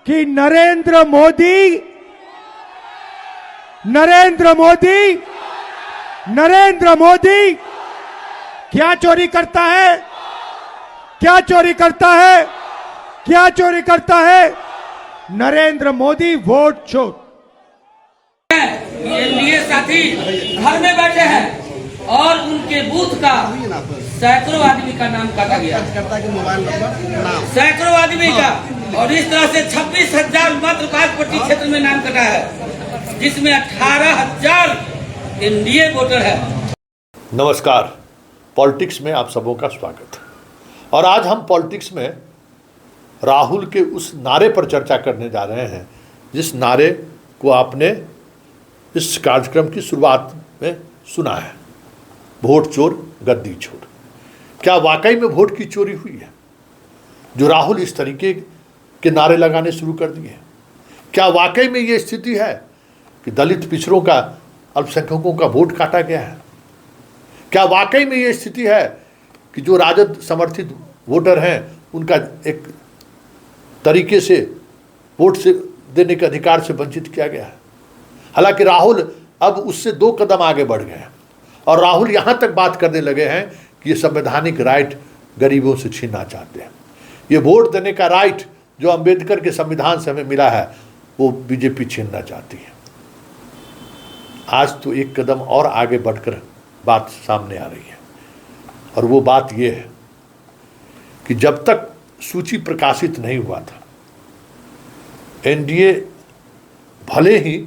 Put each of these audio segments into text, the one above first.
कि नरेंद्र मोदी क्या चोरी करता है, क्या चोरी करता है, क्या चोरी करता है? नरेंद्र मोदी वोट चोर। एनडीए साथी घर में बैठे हैं और उनके बूथ का सैकड़ों आदमी का नाम काटा गया, सैकड़ों आदमी का, और इस तरह से 26,000 मात्र बागपट्टी क्षेत्र में नाम कटा है, जिसमें 18,000 एनडीए वोटर है। नमस्कार, पॉलिटिक्स में आप सबों का स्वागत है। और आज हम पॉलिटिक्स में राहुल के उस नारे पर चर्चा करने जा रहे हैं जिस नारे को आपने इस कार्यक्रम की शुरुआत में सुना है, वोट चोर गद्दी छोड़। क्या वाकई में वोट की चोरी हुई है जो राहुल इस तरीके के नारे लगाने शुरू कर दिए हैं? क्या वाकई में ये स्थिति है कि दलित पिछड़ों का, अल्पसंख्यकों का वोट काटा गया है? क्या वाकई में ये स्थिति है कि जो राजद समर्थित वोटर हैं उनका एक तरीके से वोट से देने के अधिकार से वंचित किया गया है? हालांकि राहुल अब उससे 2 कदम आगे बढ़ गए हैं और राहुल यहाँ तक बात करने लगे हैं कि ये संवैधानिक राइट गरीबों से छीनना चाहते हैं। ये वोट देने का राइट जो अंबेडकर के संविधान से हमें मिला है वो बीजेपी छीनना चाहती है। आज तो एक कदम और आगे बढ़कर बात सामने आ रही है और वो बात ये है कि जब तक सूची प्रकाशित नहीं हुआ था, एनडीए भले ही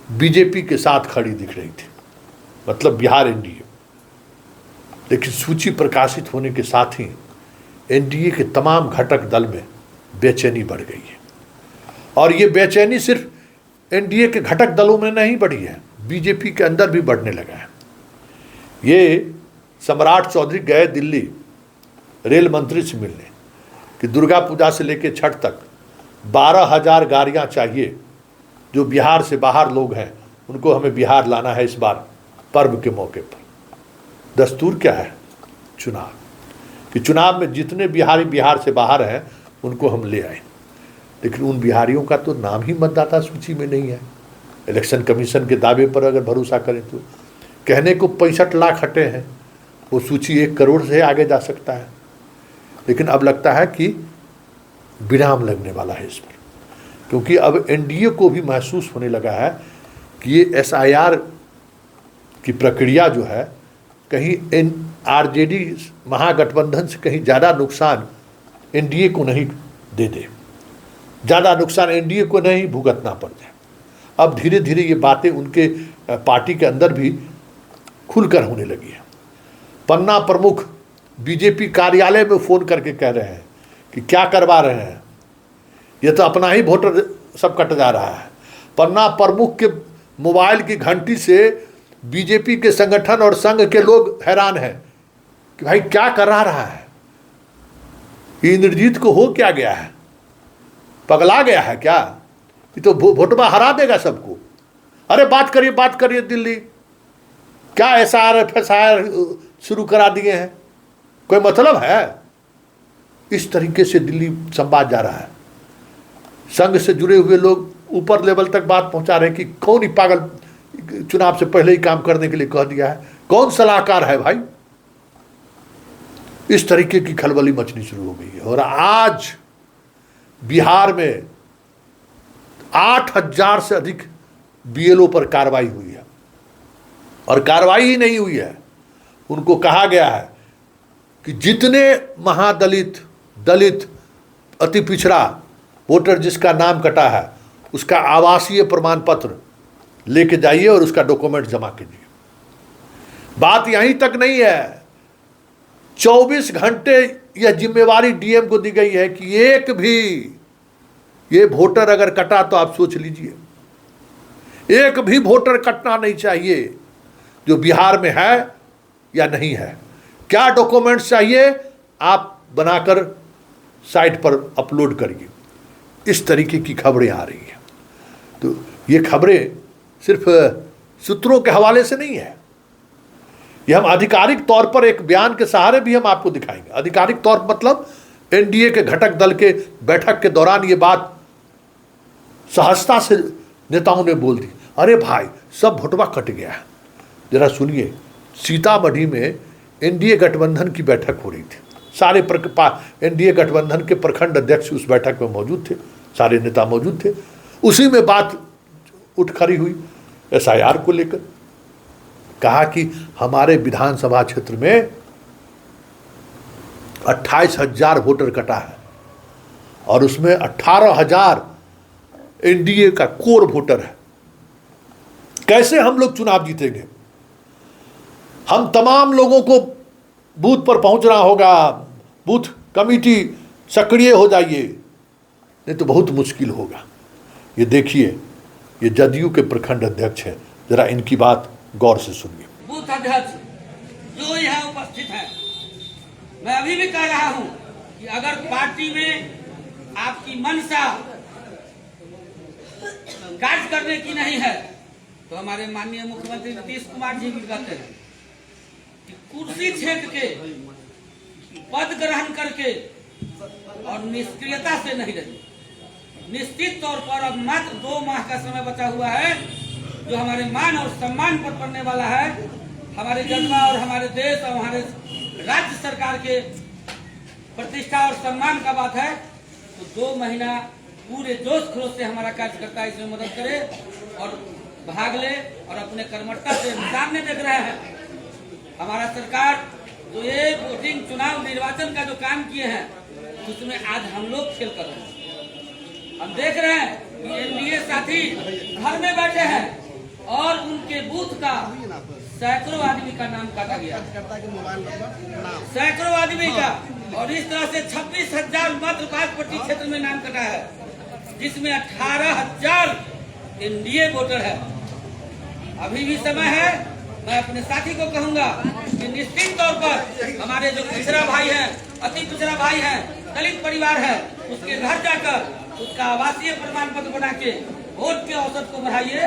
बीजेपी के साथ खड़ी दिख रही थी, मतलब बिहार एनडीए, लेकिन सूची प्रकाशित होने के साथ ही एनडीए के तमाम घटक दल में बेचैनी बढ़ गई है। और ये बेचैनी सिर्फ एनडीए के घटक दलों में नहीं बढ़ी है, बीजेपी के अंदर भी बढ़ने लगा है। ये सम्राट चौधरी गए दिल्ली रेल मंत्री से मिलने कि दुर्गा पूजा से लेकर छठ तक 12,000 गाड़ियाँ चाहिए, जो बिहार से बाहर लोग हैं उनको हमें बिहार लाना है इस बार पर्व के मौके पर। दस्तूर क्या है? चुनाव, कि चुनाव में जितने बिहारी बिहार से बाहर हैं उनको हम ले आए, लेकिन उन बिहारियों का तो नाम ही मतदाता सूची में नहीं है। इलेक्शन कमीशन के दावे पर अगर भरोसा करें तो कहने को 65 लाख हटे हैं, वो सूची 1 करोड़ से आगे जा सकता है, लेकिन अब लगता है कि विराम लगने वाला है इस पर, क्योंकि अब एनडीए को भी महसूस होने लगा है कि ये एसआईआर की प्रक्रिया जो है कहीं आरजेडी महागठबंधन से कहीं ज़्यादा नुकसान एनडीए को नहीं दे दे, ज़्यादा नुकसान एनडीए को नहीं भुगतना पड़ जाए। अब धीरे धीरे ये बातें उनके पार्टी के अंदर भी खुलकर होने लगी है। पन्ना प्रमुख बीजेपी कार्यालय में फ़ोन करके कह रहे हैं कि क्या करवा रहे हैं, ये तो अपना ही वोटर सब कट जा रहा है। पन्ना प्रमुख के मोबाइल की घंटी से बीजेपी के संगठन और संघ के लोग हैरान हैं कि भाई क्या करा रहा है, ये इंद्रजीत को हो क्या गया है, पगला गया है क्या? ये तो वोटवा हरा देगा सबको। अरे बात करिए दिल्ली, क्या एसआईआर शुरू करा दिए हैं, कोई मतलब है? इस तरीके से दिल्ली संवाद जा रहा है। संघ से जुड़े हुए लोग ऊपर लेवल तक बात पहुंचा रहे हैं कि कौन ही पागल चुनाव से पहले ही काम करने के लिए कह दिया है, कौन सलाहकार है भाई? इस तरीके की खलबली मचनी शुरू हो गई है। और आज बिहार में 8,000 से अधिक बीएलओ पर कार्रवाई हुई है, और कार्रवाई ही नहीं हुई है, उनको कहा गया है कि जितने महादलित, दलित, अति पिछड़ा वोटर जिसका नाम कटा है उसका आवासीय प्रमाण पत्र लेके जाइए और उसका डॉक्यूमेंट जमा कीजिए। बात यहीं तक नहीं है, 24 घंटे यह जिम्मेवारी डीएम को दी गई है कि एक भी ये वोटर अगर कटा तो आप सोच लीजिए, एक भी वोटर कटना नहीं चाहिए जो बिहार में है या नहीं है। क्या डॉक्यूमेंट्स चाहिए आप बनाकर साइट पर अपलोड करिए। इस तरीके की खबरें आ रही हैं। तो ये खबरें सिर्फ सूत्रों के हवाले से नहीं है, ये हम आधिकारिक तौर पर एक बयान के सहारे भी हम आपको दिखाएंगे। आधिकारिक तौर मतलब एनडीए के घटक दल के बैठक के दौरान ये बात सहजता से नेताओं ने बोल दी। अरे भाई, सब भोटवा कट गया है। जरा सुनिए, सीतामढ़ी में एनडीए गठबंधन की बैठक हो रही थी। सारे एनडीए गठबंधन के प्रखंड अध्यक्ष उस बैठक में मौजूद थे, सारे नेता मौजूद थे। उसी में बात उठ खड़ी हुई एसआईआर को लेकर। कहा कि हमारे विधानसभा क्षेत्र में 28,000 वोटर कटा है और उसमें 18,000 एनडीए का कोर वोटर है। कैसे हम लोग चुनाव जीतेंगे? हम तमाम लोगों को बूथ पर पहुंचना होगा, बूथ कमेटी सक्रिय हो जाइए, नहीं तो बहुत मुश्किल होगा। ये देखिए, ये जदयू के प्रखंड अध्यक्ष हैं, जरा इनकी बात गौर से सुनिए। बूथ अध्यक्ष जो यहाँ उपस्थित है, मैं अभी भी कह रहा हूँ कि अगर पार्टी में आपकी मंशा कार्य करने की नहीं है तो हमारे माननीय मुख्यमंत्री नीतीश कुमार जी भी कहते हैं कि कुर्सी छेक के, पद ग्रहण करके और निष्क्रियता से नहीं रही। निश्चित तौर पर अब मात्र 2 माह का समय बचा हुआ है, जो हमारे मान और सम्मान पर पड़ने वाला है। हमारे जनता और हमारे देश और हमारे राज्य सरकार के प्रतिष्ठा और सम्मान का बात है, तो 2 महीना पूरे जोश खरोश से हमारा कार्यकर्ता इसमें मदद करे और भाग ले और अपने कर्मठता से सामने देख रहे हैं। हमारा सरकार जो ये वोटिंग, चुनाव, निर्वाचन का जो काम किए हैं, उसमें आज हम लोग खेल कर रहे हैं। हम देख रहे हैं कि एनडीए साथी घर में बैठे हैं और उनके बूथ का सैकड़ों आदमी का नाम काटा गया, सैकड़ों आदमी का। और इस तरह से 26,000 मध्य बागपट्टी क्षेत्र में नाम कटा है, जिसमें 18,000 एनडीए वोटर है। अभी भी समय है। मैं अपने साथी को कहूंगा कि निश्चित तौर पर हमारे जो पिछड़ा भाई है, अति पिछड़ा भाई है, दलित परिवार है, उसके घर जाकर उसका आवासीय प्रमाण पत्र बना के वोट के औसत को बढ़ाइए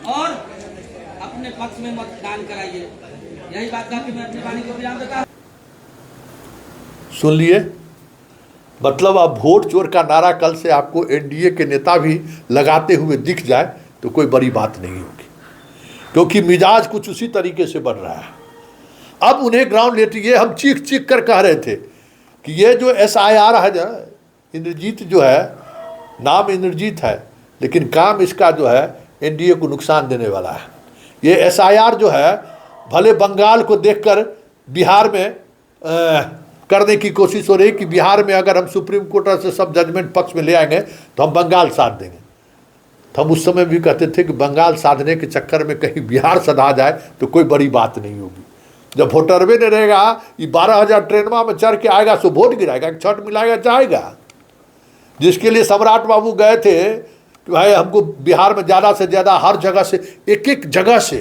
और अपने पक्ष में मतदान कराइए। यही बात करके मैं अपनी वाणी को विराम देता हूं। सुन लिए, मतलब अब वोट चोर का नारा कल से आपको एनडीए के नेता भी लगाते हुए दिख जाए तो कोई बड़ी बात नहीं होगी, क्योंकि मिजाज कुछ उसी तरीके से बढ़ रहा है। अब उन्हें ग्राउंड लेटी, ये हम चीख चीख कर कह रहे थे कि ये जो एसआईआर है, इंद्रजीत जो है, नाम इंद्रजीत है लेकिन काम इसका जो है एनडीए को नुकसान देने वाला है। ये एसआईआर जो है, भले बंगाल को देखकर बिहार में करने की कोशिश हो रही कि बिहार में अगर हम सुप्रीम कोर्ट से सब जजमेंट पक्ष में ले आएंगे तो हम बंगाल साध देंगे। तो हम उस समय भी कहते थे कि बंगाल साधने के चक्कर में कहीं बिहार सधा जाए तो कोई बड़ी बात नहीं होगी। जब वोटरवे नहीं रहेगा, ये 12,000 ट्रेनमा में चढ़ के आएगा सो वोट गिराएगा, छठ मिलाएगा, जाएगा। जिसके लिए सम्राट बाबू गए थे कि भाई हमको बिहार में ज़्यादा से ज़्यादा हर जगह से, एक एक जगह से,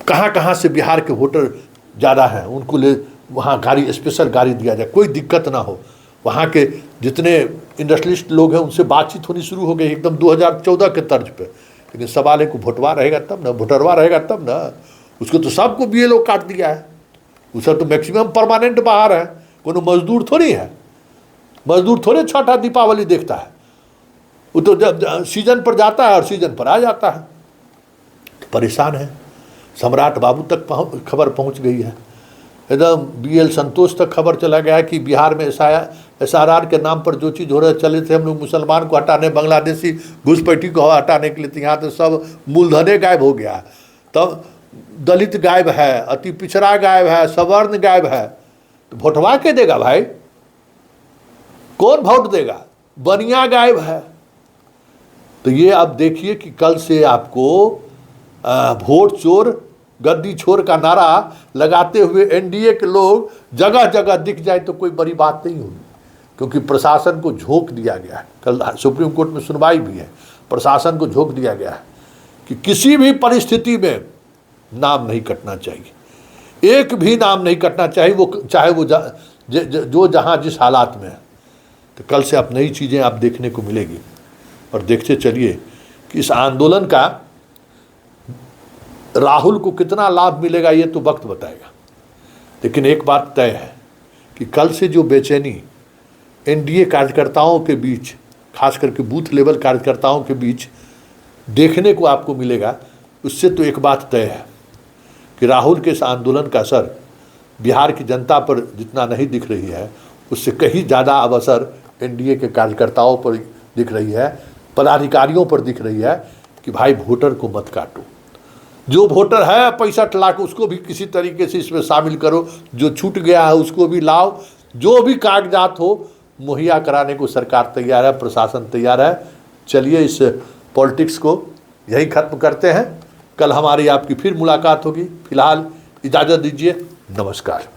कहाँ कहाँ से बिहार के वोटर ज़्यादा हैं, उनको ले वहाँ गाड़ी, स्पेशल गाड़ी दिया जाए, कोई दिक्कत ना हो। वहाँ के जितने इंडस्ट्रियलिस्ट लोग हैं उनसे बातचीत होनी शुरू हो गई एकदम 2014 के तर्ज पे। लेकिन सवाल है कि वोटवा रहेगा तब ना, वोटरवा रहेगा तब ना। उसको तो सबको बीएलओ काट दिया है, उसका तो मैक्सिमम परमानेंट बाहर है, कोनो मजदूर थोड़ी है। मजदूर थोड़े छठा दीपावली देखता है, वो तो जब सीजन पर जाता है और सीजन पर आ जाता है। परेशान है। सम्राट बाबू तक खबर पहुंच गई है, एकदम बीएल संतोष तक खबर चला गया है कि बिहार में एसआरआर के नाम पर जो चीज़ हो रहे चले थे, हम लोग मुसलमान को हटाने, बांग्लादेशी घुसपैठी को हटाने के लिए, तो यहाँ तो सब मूलधने गायब हो गया। तब दलित गायब है, अति पिछड़ा गायब है, सवर्ण गायब है, तो वोटवा के देगा भाई? कौन वोट देगा? बनिया गायब है। तो ये अब देखिए कि कल से आपको वोट चोर, गद्दी छोर का नारा लगाते हुए एनडीए के लोग जगह जगह दिख जाए तो कोई बड़ी बात नहीं होगी, क्योंकि प्रशासन को झोंक दिया गया है। कल सुप्रीम कोर्ट में सुनवाई भी है, प्रशासन को झोंक दिया गया है कि किसी भी परिस्थिति में नाम नहीं कटना चाहिए, एक भी नाम नहीं कटना चाहिए, वो चाहे वो जो जहाँ जिस हालात में है। तो कल से आप नई चीज़ें आप देखने को मिलेगी और देखते चलिए कि इस आंदोलन का राहुल को कितना लाभ मिलेगा ये तो वक्त बताएगा। लेकिन एक बात तय है कि कल से जो बेचैनी एनडीए कार्यकर्ताओं के बीच, खास करके बूथ लेवल कार्यकर्ताओं के बीच देखने को आपको मिलेगा, उससे तो एक बात तय है कि राहुल के इस आंदोलन का असर बिहार की जनता पर जितना नहीं दिख रही है, उससे कहीं ज़्यादा अब असर एनडीए के कार्यकर्ताओं पर दिख रही है, पदाधिकारियों पर दिख रही है कि भाई वोटर को मत काटो। जो वोटर है 65 लाख उसको भी किसी तरीके से इसमें शामिल करो, जो छूट गया है उसको भी लाओ, जो भी कागजात हो मुहैया कराने को सरकार तैयार है, प्रशासन तैयार है। चलिए इस पॉलिटिक्स को यही खत्म करते हैं। कल हमारी आपकी फिर मुलाकात होगी। फिलहाल इजाज़त दीजिए, नमस्कार।